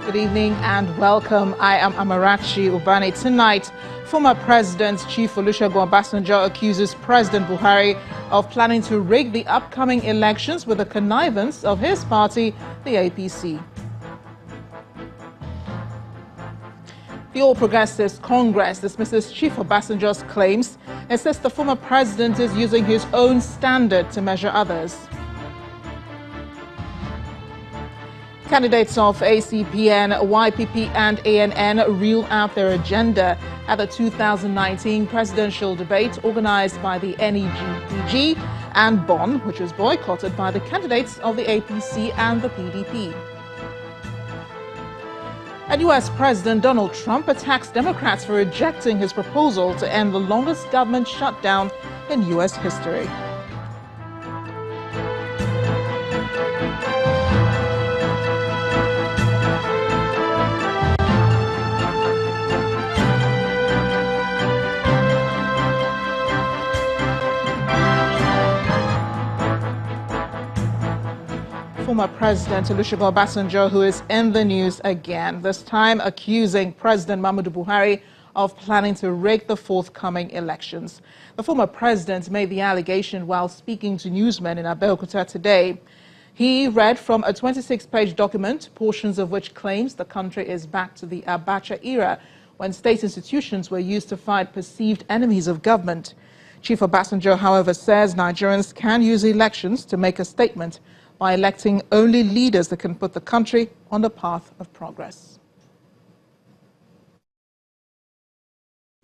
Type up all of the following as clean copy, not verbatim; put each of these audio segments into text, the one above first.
Good evening and welcome. I am Amarachi Ubani. Tonight, former President Chief Olusegun Obasanjo accuses President Buhari of planning to rig the upcoming elections with the connivance of his party, the APC. The All Progressives Congress dismisses Chief Obasanjo's claims and says the former president is using his own standard to measure others. Candidates of ACPN, YPP and ANN reel out their agenda at the 2019 presidential debate organized by the NEGPG and Bonn, which was boycotted by the candidates of the APC and the PDP. And U.S. President Donald Trump attacks Democrats for rejecting his proposal to end the longest government shutdown in U.S. history. Former President Olusegun Obasanjo, who is in the news again, this time accusing President Muhammadu Buhari of planning to rig the forthcoming elections. The former president made the allegation while speaking to newsmen in Abeokuta today. He read from a 26-page document, portions of which claims the country is back to the Abacha era, when state institutions were used to fight perceived enemies of government. Chief Obasanjo, however, says Nigerians can use elections to make a statement by electing only leaders that can put the country on the path of progress.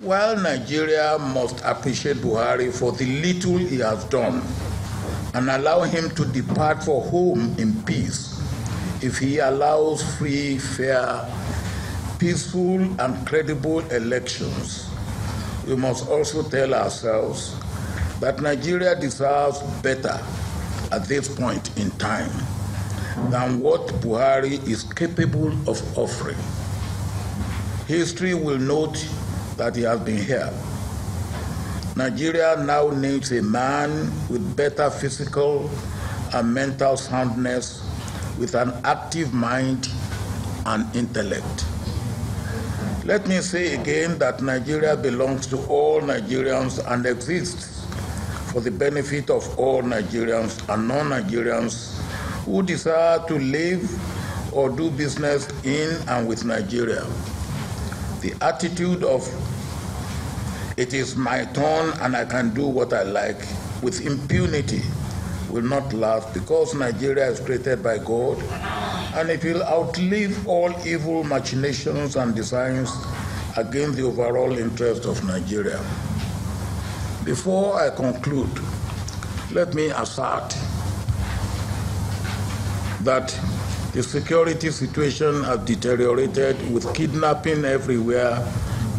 While Nigeria must appreciate Buhari for the little he has done and allow him to depart for home in peace, if he allows free, fair, peaceful and credible elections, we must also tell ourselves that Nigeria deserves better at this point in time than what Buhari is capable of offering. History will note that he has been here. Nigeria now needs a man with better physical and mental soundness, with an active mind and intellect. Let me say again that Nigeria belongs to all Nigerians and exists for the benefit of all Nigerians and non-Nigerians who desire to live or do business in and with Nigeria. The attitude of "it is my turn and I can do what I like" with impunity will not last, because Nigeria is created by God and it will outlive all evil machinations and designs against the overall interest of Nigeria. Before I conclude, let me assert that the security situation has deteriorated, with kidnapping everywhere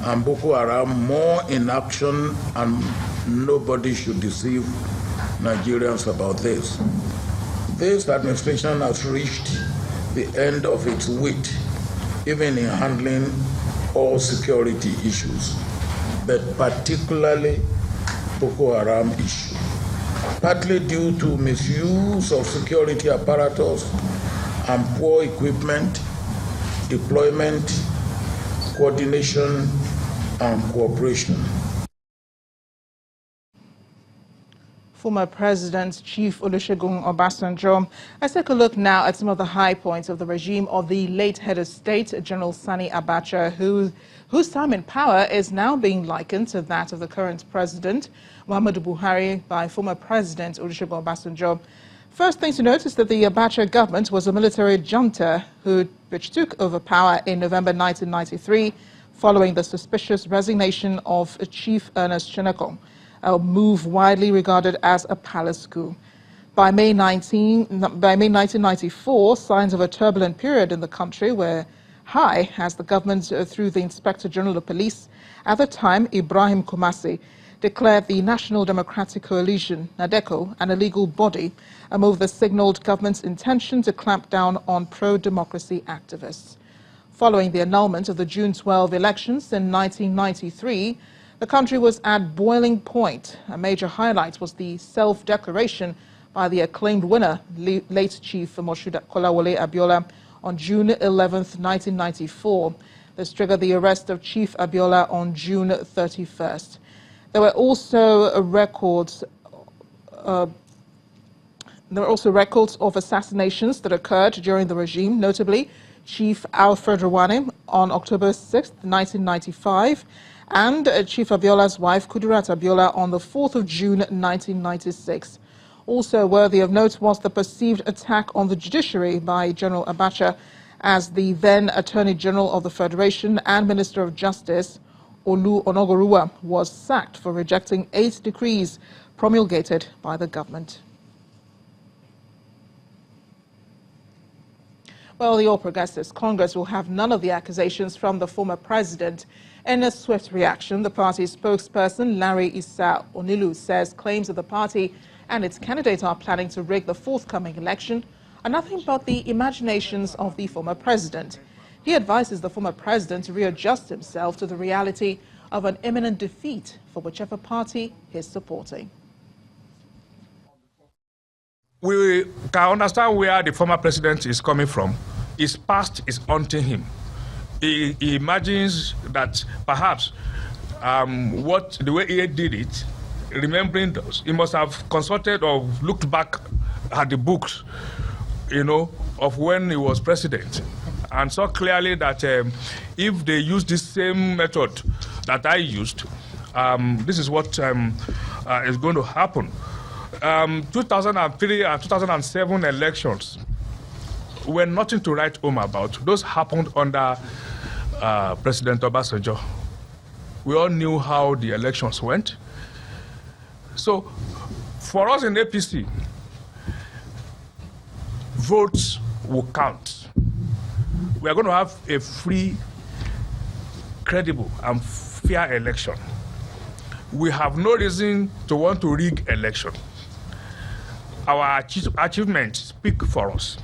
and Boko Haram more in action, and nobody should deceive Nigerians about this. This administration has reached the end of its wit, even in handling all security issues, but particularly Boko Haram issue, partly due to misuse of security apparatus and poor equipment, deployment, coordination, and cooperation. Former President Chief Olusegun Obasanjo. Let's take a look now at some of the high points of the regime of the late head of state, General Sani Abacha, whose time in power is now being likened to that of the current president, Muhammadu Buhari, by former President Olusegun Obasanjo. First thing to note is that the Abacha government was a military junta which took over power in November 1993 following the suspicious resignation of Chief Ernest Cheneko, a move widely regarded as a palace coup. By May 1994, signs of a turbulent period in the country were high as the government, through the Inspector General of Police, at the time Ibrahim Kumasi, declared the National Democratic Coalition, NADECO, an illegal body, a move that signaled government's intention to clamp down on pro-democracy activists. Following the annulment of the June 12 elections in 1993, the country was at boiling point. A major highlight was the self-declaration by the acclaimed winner, late Chief Moshood Kolawole Abiola, on June 11, 1994. This triggered the arrest of Chief Abiola on June 31st. There were also records of assassinations that occurred during the regime, notably Chief Alfred Rwani on October 6, 1995, and Chief Abiola's wife, Kudirat Abiola, on the 4th of June, 1996. Also worthy of note was the perceived attack on the judiciary by General Abacha, as the then Attorney General of the Federation and Minister of Justice, Olu Onogoruwa, was sacked for rejecting 8 decrees promulgated by the government. Well, the All Progressives Congress will have none of the accusations from the former president. In a swift reaction, the party's spokesperson, Larry Issa Onilu, says claims of the party and its candidate are planning to rig the forthcoming election are nothing but the imaginations of the former president. He advises the former president to readjust himself to the reality of an imminent defeat for whichever party he's supporting. We can understand where the former president is coming from. His past is haunting him. He imagines that perhaps the way he did it, remembering those, he must have consulted or looked back at the books, of when he was president, and saw clearly that if they use this same method that I used, this is what is going to happen. 2003 and 2007 elections were nothing to write home about. Those happened under President Obasanjo. We all knew how the elections went. So, for us in APC, votes will count. We are going to have a free, credible, and fair election. We have no reason to want to rig election. Our achievements speak for us.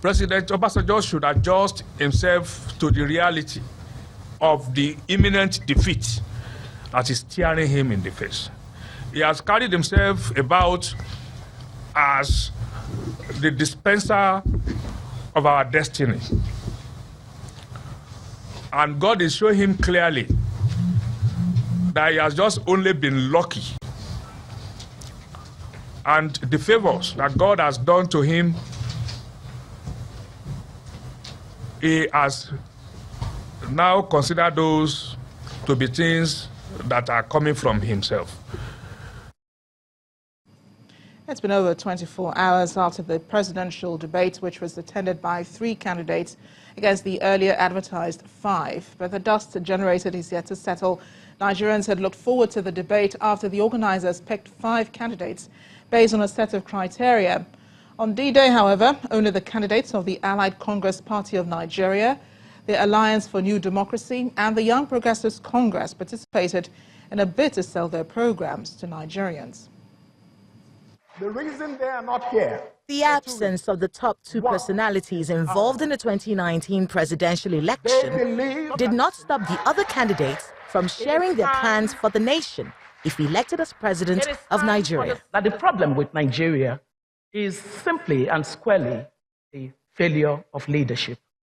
President Obasanjo should adjust himself to the reality of the imminent defeat that is staring him in the face. He has carried himself about as the dispenser of our destiny. And God is showing him clearly that he has just only been lucky. And the favors that God has done to him, he has now considered those to be things that are coming from himself. It's been over 24 hours after the presidential debate, which was attended by 3 candidates against the earlier advertised 5. But the dust generated is yet to settle. Nigerians had looked forward to the debate after the organizers picked 5 candidates based on a set of criteria. On D-Day, however, only the candidates of the Allied Congress Party of Nigeria, the Alliance for New Democracy, and the Young Progressives Congress participated in a bid to sell their programs to Nigerians. The reason they are not here. The absence of the top 2 personalities involved in the 2019 presidential election did not stop the other candidates from sharing their plans for the nation if elected as president of Nigeria. That the problem with Nigeria is simply and squarely the failure of leadership.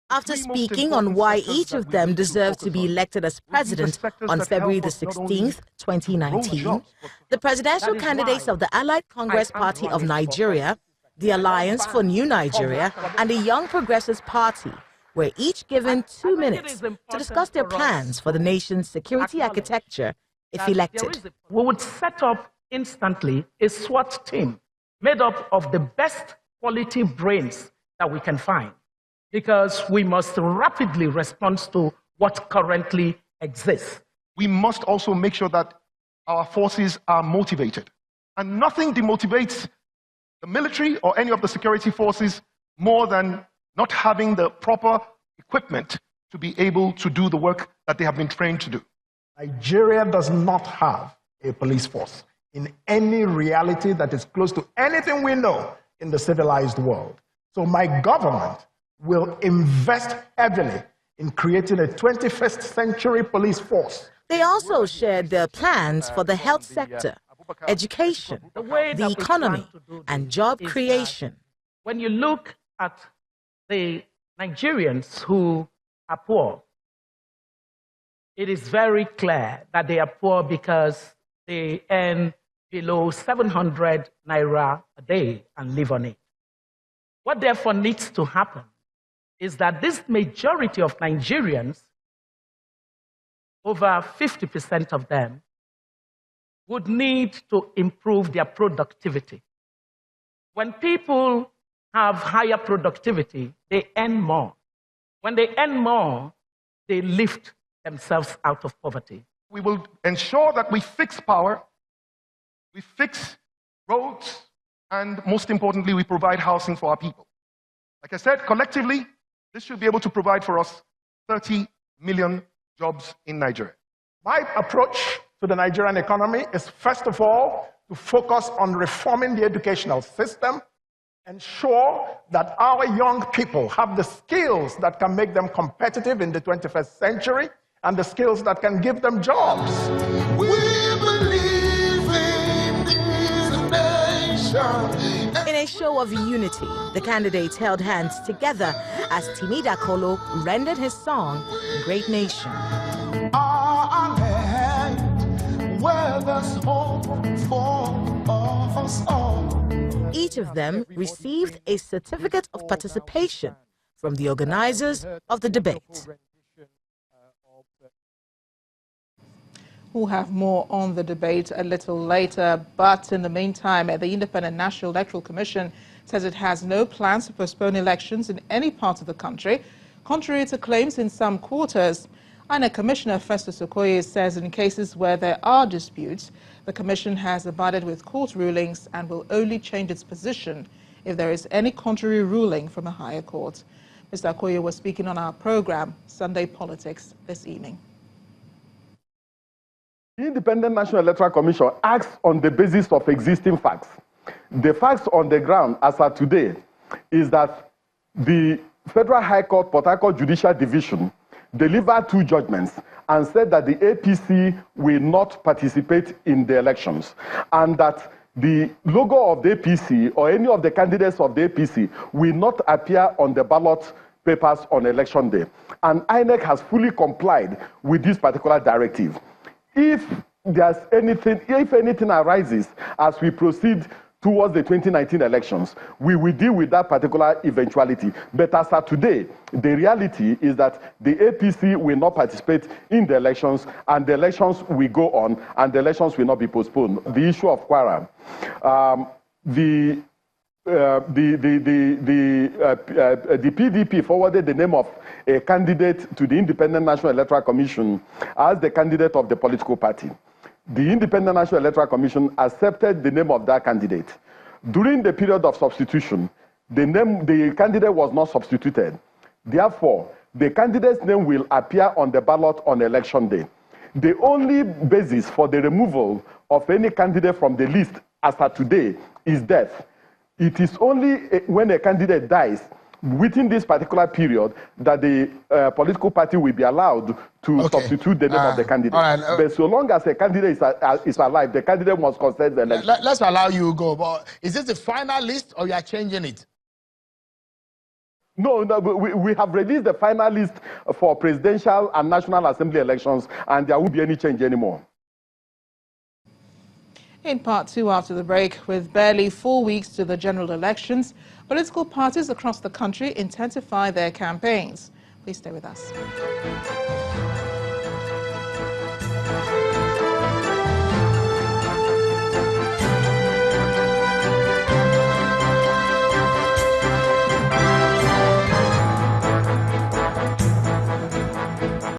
After speaking on why each of them deserved to be elected as president on February the 16th, 2019, the presidential candidates of the Allied Congress Party of Nigeria, the Alliance for New Nigeria, and the Young Progressives Party were each given 2 minutes to discuss their plans for the nation's security architecture if elected. We would set up instantly a SWAT team made up of the best quality brains that we can find, because we must rapidly respond to what currently exists. We must also make sure that our forces are motivated. And nothing demotivates the military or any of the security forces more than not having the proper equipment to be able to do the work that they have been trained to do. Nigeria does not have a police force in any reality that is close to anything we know in the civilized world. So my government will invest heavily in creating a 21st century police force. They also shared their plans for the health sector, education, the economy, and job creation. When you look at the Nigerians who are poor, it is very clear that they are poor because they earn below 700 naira a day and live on it. What therefore needs to happen is that this majority of Nigerians, over 50% of them, would need to improve their productivity. When people have higher productivity, they earn more. When they earn more, they lift themselves out of poverty. We will ensure that we fix power, we fix roads, and most importantly, we provide housing for our people. Like I said, collectively, this should be able to provide for us 30 million jobs in Nigeria. My approach to the Nigerian economy is, first of all, to focus on reforming the educational system, ensure that our young people have the skills that can make them competitive in the 21st century, and the skills that can give them jobs. We believe in this nation. In a show of unity, the candidates held hands together as Timida Kolo rendered his song, Great Nation. Our land, where there's hope for us all. Each of them received a certificate of participation from the organizers of the debate. We'll have more on the debate a little later, but in the meantime, the Independent National Electoral Commission says it has no plans to postpone elections in any part of the country, contrary to claims in some quarters. INEC Commissioner Festus Okoye says in cases where there are disputes, the Commission has abided with court rulings and will only change its position if there is any contrary ruling from a higher court. Mr. Okoye was speaking on our program, Sunday Politics, this evening. The Independent National Electoral Commission acts on the basis of existing facts. The facts on the ground, as of today, is that the Federal High Court, Port Harcourt Judicial Division, delivered 2 judgments and said that the APC will not participate in the elections, and that the logo of the APC or any of the candidates of the APC will not appear on the ballot papers on election day. And INEC has fully complied with this particular directive. If anything arises as we proceed towards the 2019 elections, we will deal with that particular eventuality. But as of today, the reality is that the APC will not participate in the elections, and the elections will go on, and the elections will not be postponed. The issue of Kwara, the PDP forwarded the name of a candidate to the Independent National Electoral Commission as the candidate of the political party. The Independent National Electoral Commission accepted the name of that candidate. During the period of substitution, the candidate was not substituted. Therefore, the candidate's name will appear on the ballot on election day. The only basis for the removal of any candidate from the list as of today is death. It is only when a candidate dies within this particular period that the political party will be allowed to substitute the name of the candidate. Right, but so long as a candidate is alive, the candidate must contest the election. Let's allow you go. But is this the final list or you are changing it? No, we have released the final list for presidential and National Assembly elections, and there won't be any change anymore. In part 2 after the break, with barely 4 weeks to the general elections, political parties across the country intensify their campaigns. Please stay with us.